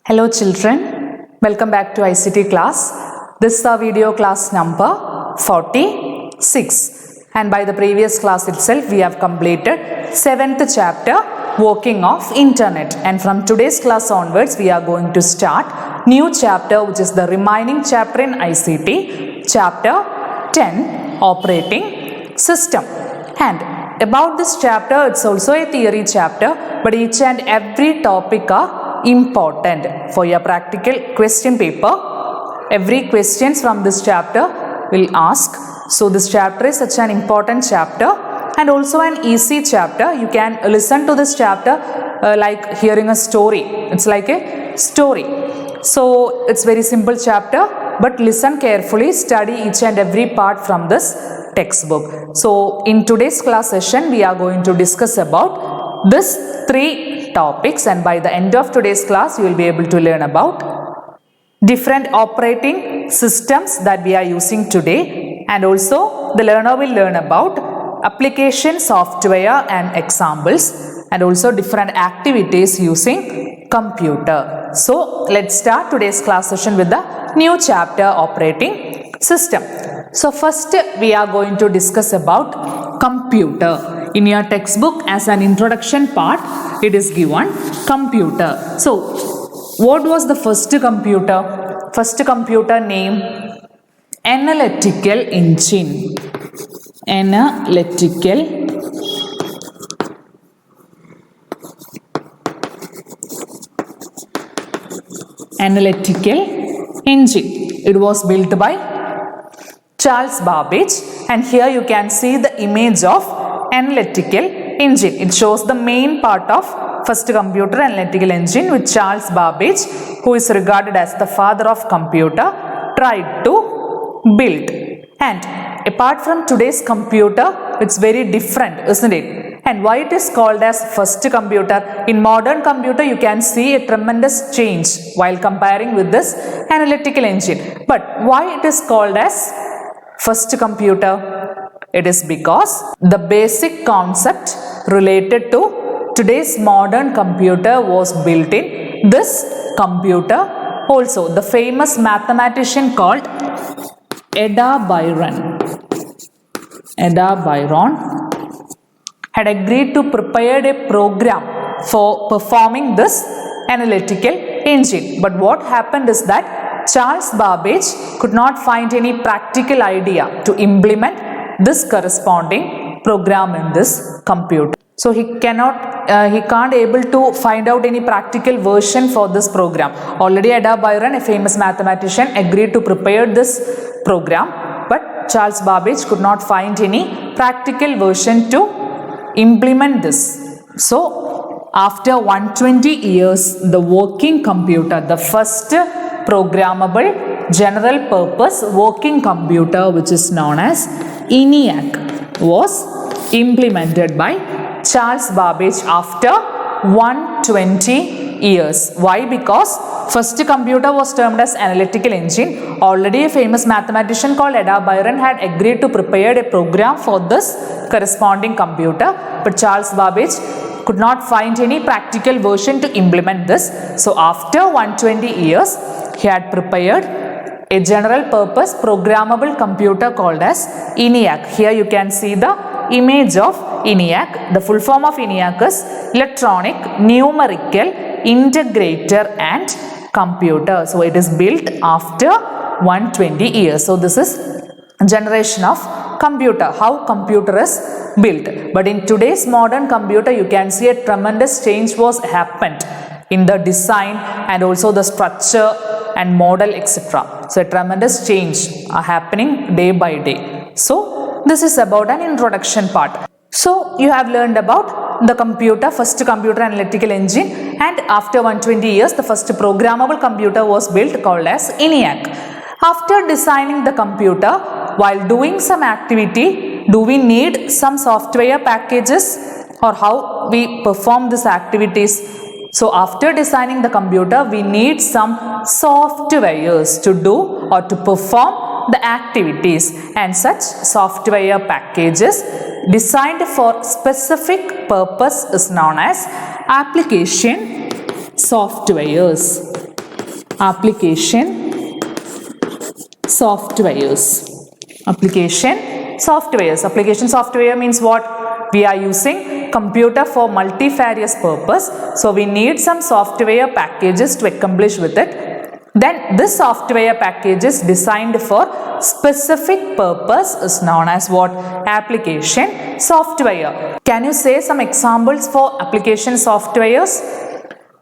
Hello children, welcome back to ICT class. This is our video class number 46, and by the previous class itself we have completed 7th chapter working of internet, and from today's class onwards we are going to start new chapter which is the remaining chapter in ICT, chapter 10 operating system. And about this chapter, it's also a theory chapter, but each and every topic are important for your practical question paper. Every questions from this chapter will ask. So this chapter is such an important chapter and also an easy chapter. You can listen to this chapter like hearing a story. It's like a story. So it's very simple chapter, but listen carefully, study each and every part from this textbook. So in today's class session we are going to discuss about this 3 topics, and by the end of today's class you will be able to learn about different operating systems that we are using today, and also the learner will learn about application software and examples, and also different activities using computer. So let's start today's class session with the new chapter operating system. So first we are going to discuss about computer. In your textbook as an introduction part it is given computer. So what was the first computer? First computer name analytical engine. Analytical engine. It was built by Charles Babbage, and here you can see the image of analytical engine. It shows the main part of first computer analytical engine which Charles Babbage, who is regarded as the father of computer, tried to build. And apart from today's computer, it's very different, isn't it? And why it is called as first computer? In modern computer you can see a tremendous change while comparing with this analytical engine. But why it is called as first computer? It is because the basic concept related to today's modern computer was built in this computer. Also, the famous mathematician called Ada Byron had agreed to prepare a program for performing this analytical engine. But what happened is that Charles Babbage could not find any practical idea to implement this corresponding program in this computer. So he can't able to find out any practical version for this program. Already Ada Byron, a famous mathematician, agreed to prepare this program, but Charles Babbage could not find any practical version to implement this. So after 120 years, the working computer, the first programmable general purpose working computer which is known as ENIAC was implemented by Charles Babbage after 120 years. Why? Because first computer was termed as analytical engine. Already a famous mathematician called Ada Byron had agreed to prepare a program for this corresponding computer, but Charles Babbage could not find any practical version to implement this. So after 120 years he had prepared a general purpose programmable computer called as ENIAC. Here you can see the image of ENIAC. The full form of ENIAC is Electronic Numerical Integrator and Computer. So it is built after 120 years. So this is generation of computer, how computer is built. But in today's modern computer you can see a tremendous change was happened in the design and also the structure and model, etc. So a tremendous change are happening day by day. So this is about an introduction part. So you have learned about the computer, first computer analytical engine, and after 120 years the first programmable computer was built called as ENIAC. After designing the computer, while doing some activity, do we need some software packages, or how we perform these activities? So after designing the computer, we need some softwares to do or to perform the activities, and such software packages designed for specific purpose is known as application softwares. application softwares. Application software means what? We are using computer for multifarious purpose. So we need some software packages to accomplish with it. Then this software package is designed for specific purpose is known as what? Application software. Can you say some examples for application softwares?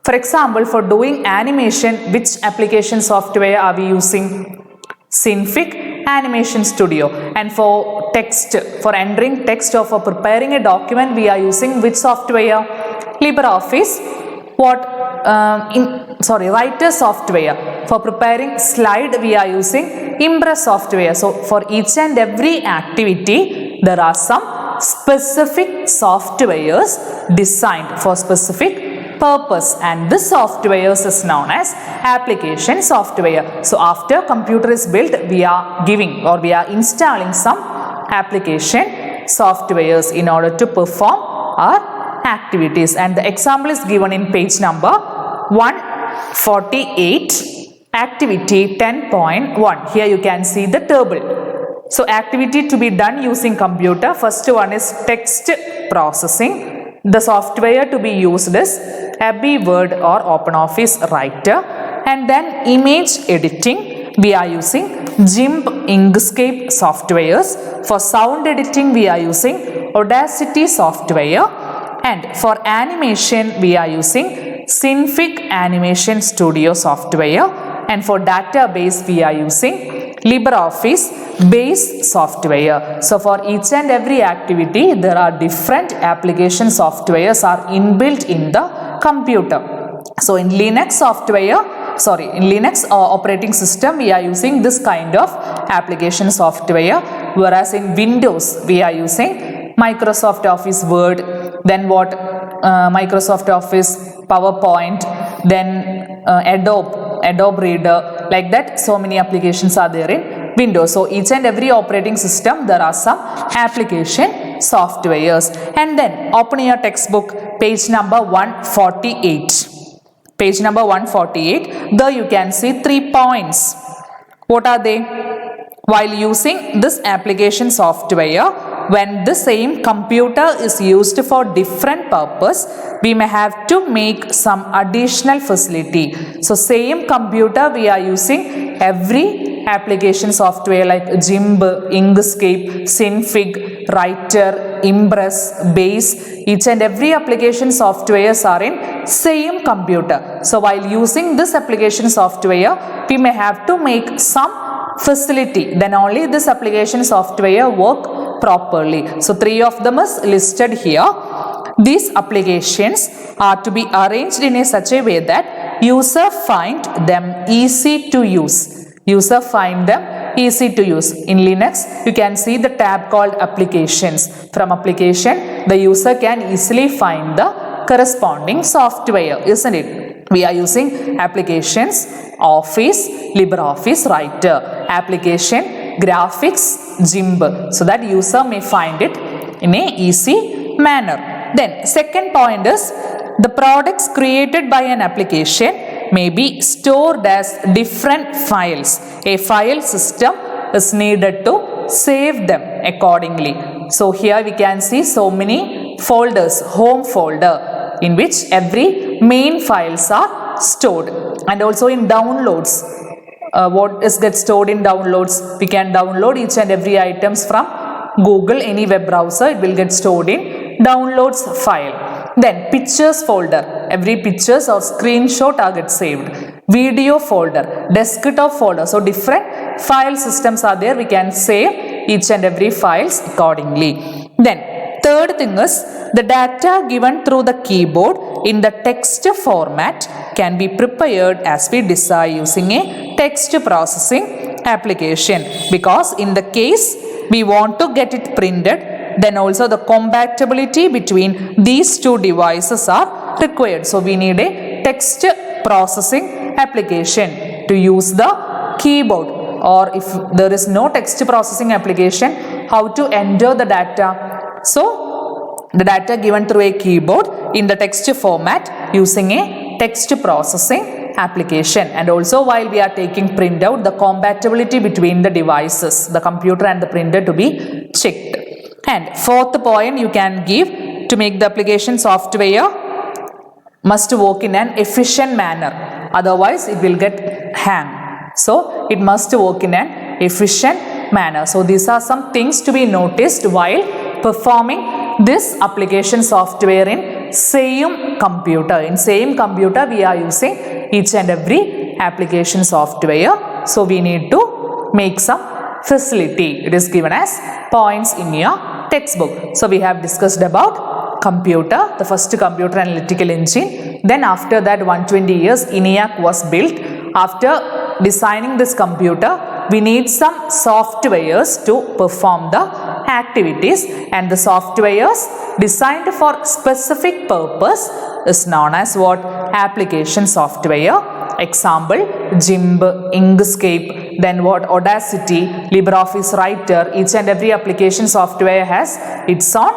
For example, for doing animation, which application software are we using? Synfig Animation Studio. And for text, for entering text or for preparing a document, we are using which software? LibreOffice. Writer software. For preparing slide, we are using Impress software. So for each and every activity, there are some specific softwares designed for specific purpose, and this software is known as application software. So after computer is built, we are giving or we are installing some application softwares in order to perform our activities, and the example is given in page number 148, activity 10.1. Here you can see the table. So activity to be done using computer, first one is text processing. The software to be used is Abbey Word or OpenOffice Writer, and then image editing, we are using GIMP Inkscape softwares. For sound editing, we are using Audacity software, and for animation, we are using Synfig Animation Studio software, and for database, we are using LibreOffice Base software. So for each and every activity, there are different application softwares are inbuilt in the computer. So in Linux operating system, we are using this kind of application software, whereas in Windows, we are using Microsoft Office Word, then what? Microsoft Office PowerPoint, then Adobe Reader, like that. So many applications are there in Windows. So each and every operating system, there are some application softwares. And then open your textbook, page number 148. Page number 148. There you can see 3 points. What are they? While using this application software, when the same computer is used for different purpose, we may have to make some additional facility. So same computer we are using every application software like GIMP, Inkscape, Synfig, Writer, Impress, Base. Each and every application softwares are in same computer. So while using this application software, we may have to make some facility, then only this application software work properly. So 3 of them is listed here. These applications are to be arranged in a such a way that user find them easy to use. User find them easy to use. In Linux, you can see the tab called applications. From application, the user can easily find the corresponding software, isn't it? We are using applications, Office, LibreOffice Writer, application, graphics, GIMP, so that user may find it in a easy manner. Then second point is the products created by an application may be stored as different files. A file system is needed to save them accordingly. So here we can see so many folders, home folder, in which every main files are stored, and also in downloads. What is get stored in downloads? We can download each and every items from Google, any web browser. It will get stored in downloads file. Then pictures folder, every pictures or screenshot are get saved. Video folder, desktop folder. So different file systems are there. We can save each and every files accordingly. Then third thing is the data given through the keyboard in the text format can be prepared as we desire using a text processing application, because in the case we want to get it printed, then also the compatibility between these two devices are required. So we need a text processing application to use the keyboard, or if there is no text processing application, how to enter the data? So the data given through a keyboard in the text format using a text processing application. And also while we are taking printout, the compatibility between the devices, the computer and the printer, to be checked. And fourth point you can give, to make the application software must work in an efficient manner, otherwise it will get hang. So it must work in an efficient manner. So these are some things to be noticed while performing this application software in same computer. In same computer we are using each and every application software. So we need to make some facility. It is given as points in your textbook. So we have discussed about computer, the first computer analytical engine. Then after that 120 years ENIAC was built. After designing this computer, we need some softwares to perform the activities, and the softwares designed for specific purpose is known as what? Application software. Example, GIMP, Inkscape, then what? Audacity, LibreOffice Writer. Each and every application software has its own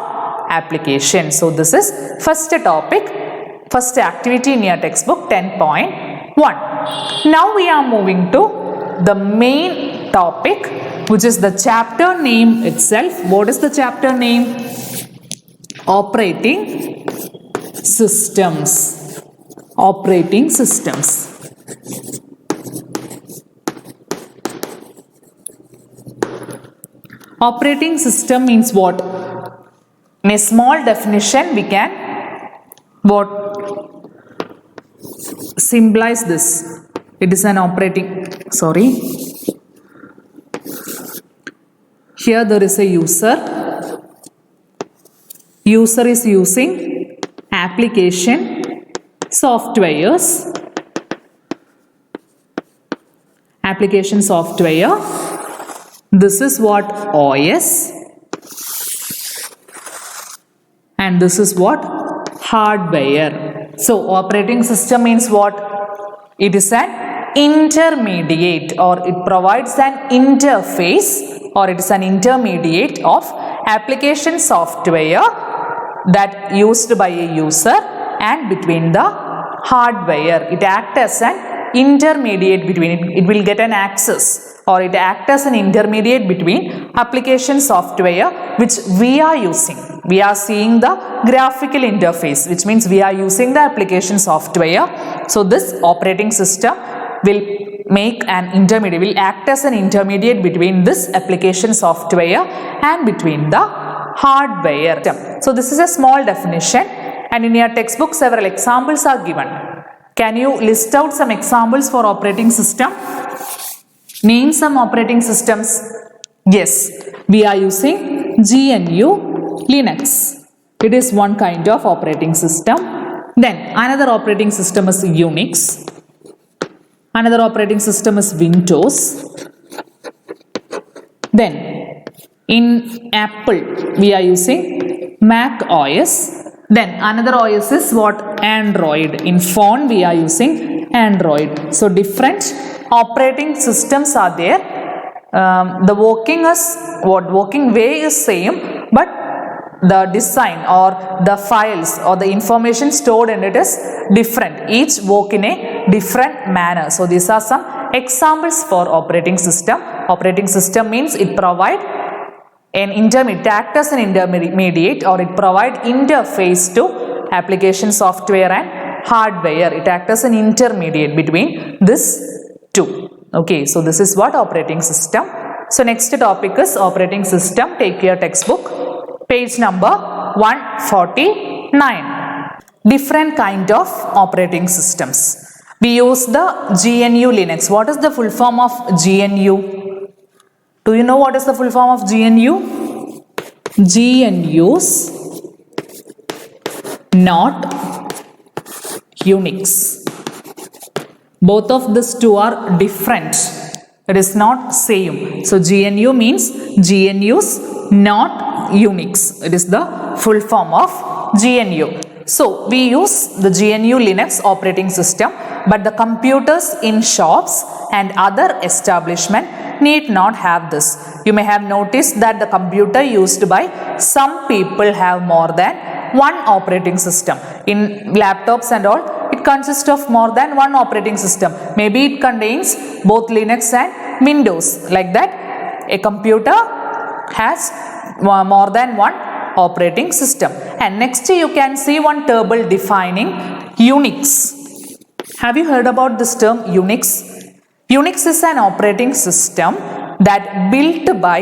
application. So this is first topic, first activity in your textbook 10.1. Now we are moving to the main topic, which is the chapter name itself. What is the chapter name? Operating systems. Operating systems. Operating system means what? In a small definition we can what? Symbolize this. It is an operating, here there is a user. User is using application softwares. Application software. This is what? OS. And this is what? Hardware. So operating system means what? It is an intermediate, or it provides an interface, or it is an intermediate of application software that used by a user and between the hardware. It acts as an intermediate between it. It will get an access, or it acts as an intermediate between application software which we are using. We are seeing the graphical interface, which means we are using the application software. So this operating system will make an intermediate, will act as an intermediate between this application software and between the hardware. So this is a small definition, and in your textbook several examples are given. Can you list out some examples for operating system? Name some operating systems. Yes, we are using GNU Linux. It is one kind of operating system. Then another operating system is Unix. Another operating system is Windows. Then in Apple we are using Mac OS. Then another OS is what? Android. In phone we are using Android. So different operating systems are there. The working way is same, but the design or the files or the information stored in it is different. Each work in a different manner. So these are some examples for operating system. Operating system means it provide an intermediate, act as an intermediate, or it provide interface to application software and hardware. It acts as an intermediate between this two. Okay, so this is what operating system. So next topic is operating system. Take your textbook, page number 149. Different kind of operating systems. We use the GNU Linux. What is the full form of GNU? Do you know what is the full form of GNU? GNU's not Unix. Both of these two are different. It is not same. So GNU means GNU's not Unix. It is the full form of GNU. So we use the GNU Linux operating system, but the computers in shops and other establishment need not have this. You may have noticed that the computer used by some people have more than one operating system. In laptops and all, it it consists of more than one operating system. Maybe it contains both Linux and Windows. Like that, a computer has more than one operating system. And next you can see one table defining Unix. Have you heard about this term Unix? Unix is an operating system that built by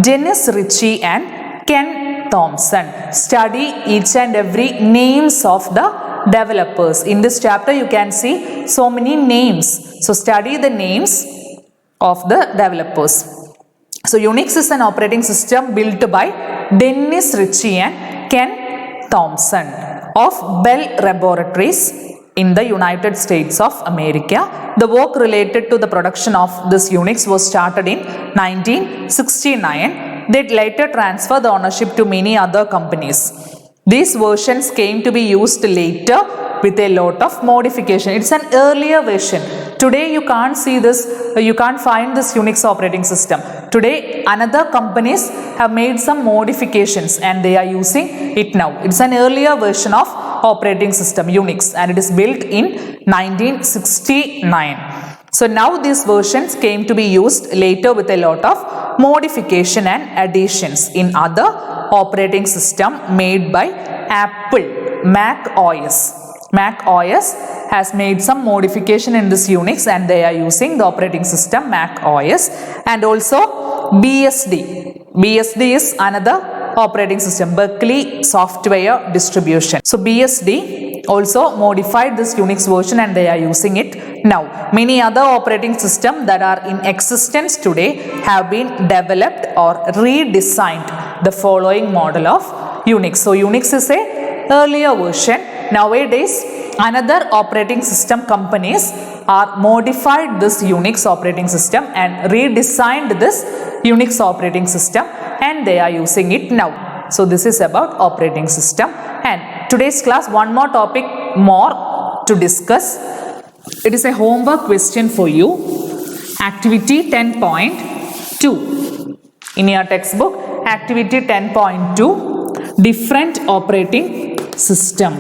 Dennis Ritchie and Ken Thompson. Study each and every names of the developers. In this chapter you can see so many names. So study the names of the developers. So Unix is an operating system built by Dennis Ritchie and Ken Thompson of Bell Laboratories in the United States of America. The work related to the production of this Unix was started in 1969. They later transferred the ownership to many other companies. These versions came to be used later with a lot of modification. It's an earlier version. Today you can't see this, you can't find this Unix operating system. Today another companies have made some modifications and they are using it now. It's an earlier version of operating system Unix and it is built in 1969. So now these versions came to be used later with a lot of modification and additions in other operating system made by Apple, Mac OS. Mac OS has made some modification in this Unix and they are using the operating system Mac OS, and also BSD. BSD is another operating system, Berkeley Software Distribution. So BSD also modified this Unix version and they are using it now. Many other operating systems that are in existence today have been developed or redesigned the following model of Unix. So Unix is a earlier version. Nowadays another operating system companies are modified this Unix operating system and redesigned this Unix operating system and they are using it now. So this is about operating system. And today's class, one more topic more to discuss. It is a homework question for you. Activity 10.2. In your textbook, activity 10.2, different operating system.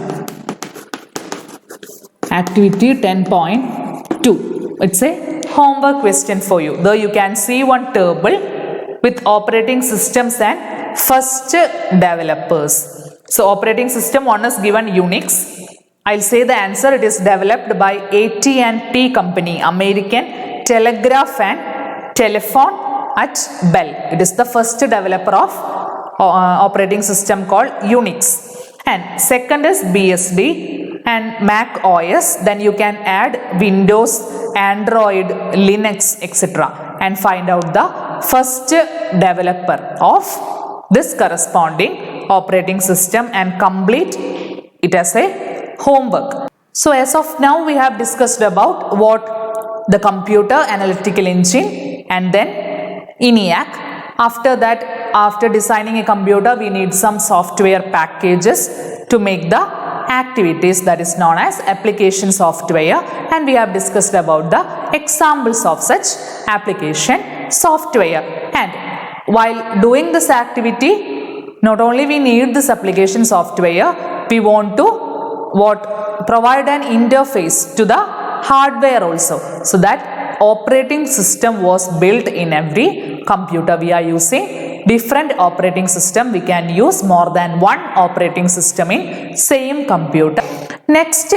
Activity 10.2. It's a homework question for you. Though you can see one table with operating systems and first developers. So operating system one is given Unix. I'll say the answer. It is developed by AT&T company, American Telegraph and Telephone at Bell. It is the first developer of operating system called Unix. And second is BSD and Mac OS. Then you can add Windows, Android, Linux, etc. and find out the first developer of this corresponding operating system and complete it as a homework. So as of now we have discussed about what the computer analytical engine and then ENIAC. After that, after designing a computer, we need some software packages to make the activities, that is known as application software, and we have discussed about the examples of such application software. And while doing this activity, not only we need this application software, we want to provide an interface to the hardware also, so that operating system was built in every computer. We are using different operating system. We can use more than one operating system in same computer. Next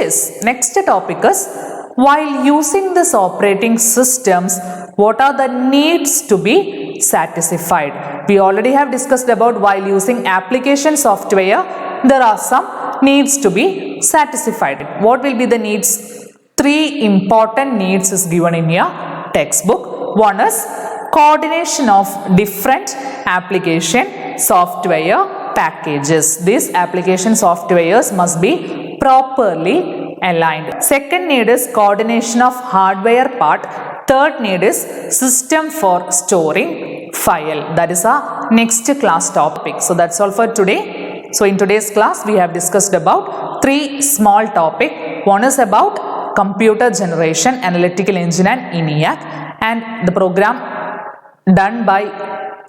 topic is, while using this operating systems, what are the needs to be satisfied? We already have discussed about while using application software, there are some needs to be satisfied. What will be the needs? 3 important needs is given in your textbook. One is coordination of different application software packages. These application softwares must be properly aligned. Second need is coordination of hardware part. Third need is system for storing file. That is our next class topic. So that's all for today. So in today's class we have discussed about 3 small topics. One is about computer generation, analytical engine and ENIAC, and the program done by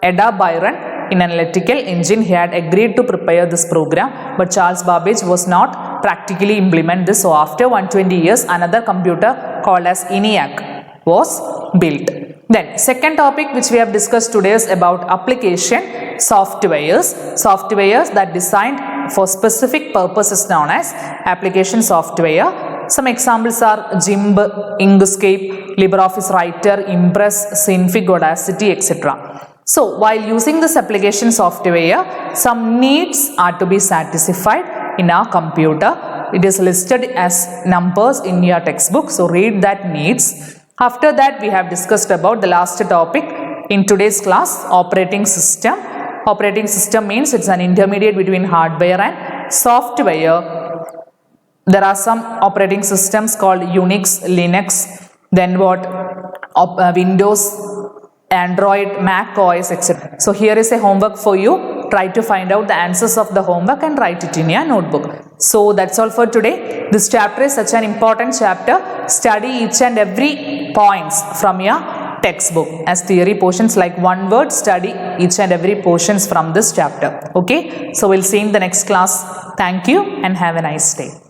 Ada Byron in analytical engine. He had agreed to prepare this program, but Charles Babbage was not practically implement this. So after 120 years, another computer called as ENIAC was built. Then second topic which we have discussed today is about application softwares that designed for specific purposes known as application software. Some examples are GIMP, Inkscape, LibreOffice Writer, Impress, Synfig, Audacity, etc. So while using this application software, some needs are to be satisfied in our computer. It is listed as numbers in your textbook. So read that needs. After that, we have discussed about the last topic in today's class, operating system. Operating system means it's an intermediate between hardware and software. There are some operating systems called Unix, Linux, then Windows, Android, Mac OS, etc. So here is a homework for you. Try to find out the answers of the homework and write it in your notebook. So that's all for today. This chapter is such an important chapter. Study each and every points from your textbook as theory portions, like one word. Study each and every portions from this chapter. Okay. So we'll see in the next class. Thank you and have a nice day.